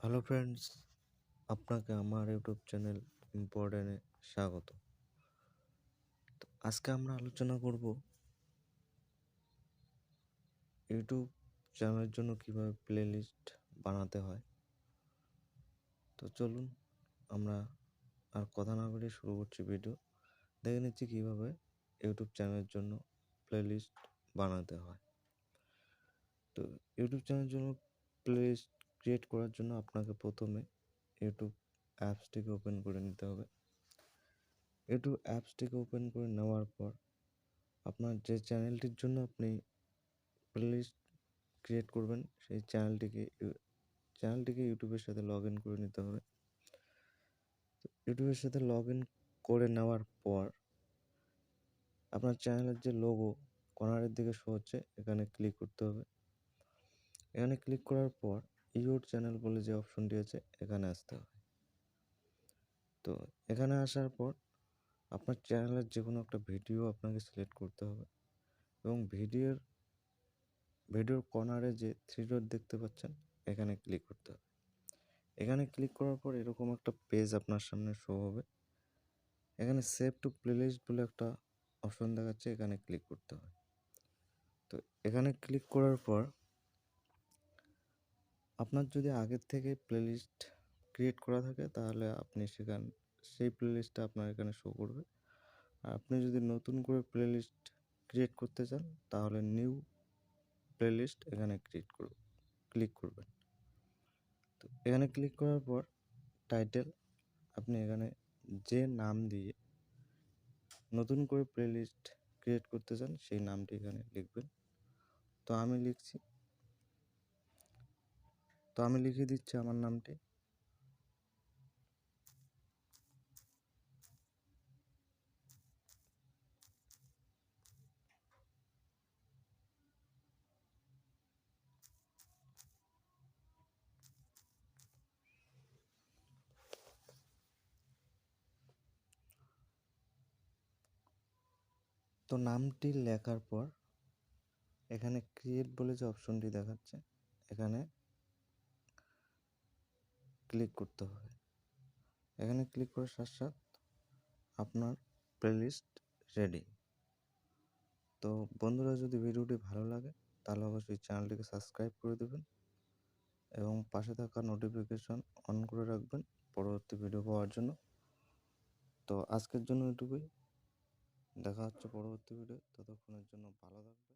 Hello friends, আপনাকে আমার YouTube channel ইম্পর্টেন্টে স্বাগত। তো আজকে আমরা আলোচনা করব ইউটিউব চ্যানেলের জন্য কিভাবে প্লেলিস্ট বানাতে হয়। তো চলুন আমরা আর কথা না বলে শুরু করছি ভিডিও। দেখে নিচ্ছি কীভাবে ইউটিউব চ্যানেলের জন্য প্লেলিস্ট বানাতে হয়। তো ইউটিউব চ্যানেলের জন্য প্লেলিস্ট ক্রিয়েট করার জন্য আপনাকে প্রথমে ইউটিউব অ্যাপসটিকে ওপেন করে নিতে হবে। ইউটিউব অ্যাপসটিকে ওপেন করে নেওয়ার পর আপনার যে চ্যানেলটির জন্য আপনি প্লেলিস্ট ক্রিয়েট করবেন সেই চ্যানেলটিকে ইউটিউবের সাথে লগ ইন করে নিতে হবে। ইউটিউবের সাথে লগ ইন করে নেওয়ার পর আপনার চ্যানেলের যে লোগো কর্নারের দিকে শো হচ্ছে এখানে ক্লিক করতে হবে। এখানে ক্লিক করার পর ইউর চ্যানেল বলে যে অপশনটি আছে এখানে আসতে হবে। তো এখানে আসার পর আপনার চ্যানেলের যে কোনো একটা ভিডিও আপনাকে সিলেক্ট করতে হবে এবং ভিডিওর কর্নারে যে 3 ডট দেখতে পাচ্ছেন এখানে ক্লিক করতে হবে। এখানে ক্লিক করার পর এরকম একটা পেজ আপনার সামনে শো হবে। এখানে সেভ টু প্লেলিস্ট বলে একটা অপশন দেখাচ্ছে, এখানে ক্লিক করতে হবে। তো এখানে ক্লিক করার পর আপনার যদি আগের থেকে প্লেলিস্ট ক্রিয়েট করা থাকে তাহলে আপনি সেই প্লেলিস্টটা আপনার এখানে শো করবে। আর আপনি যদি নতুন করে প্লেলিস্ট ক্রিয়েট করতে চান তাহলে নিউ প্লেলিস্ট এখানে ক্লিক করবেন। তো এখানে ক্লিক করার পর টাইটেল আপনি এখানে যে নাম দিয়ে নতুন করে প্লেলিস্ট ক্রিয়েট করতে চান সেই নামটি এখানে লিখবেন। তো আমি লিখে দিচ্ছি আমার নামটি। তো নামটি লেখার পর এখানে ক্রিয়েট বলে যে অপশনটি দেখাচ্ছে এখানে ক্লিক করতে হবে। এখানে ক্লিক করার সাথে সাথে আপনার প্লেলিস্ট রেডি। তো বন্ধুরা, যদি ভিডিওটি ভালো লাগে তাহলে অবশ্যই চ্যানেলটিকে সাবস্ক্রাইব করে দেবেন এবং পাশে থাকা নোটিফিকেশন অন করে রাখবেন পরবর্তী ভিডিও পাওয়ার জন্য। তো আজকের জন্য এটুকুই, দেখা হচ্ছে পরবর্তী ভিডিও। ততক্ষণের জন্য ভালো থাকবেন।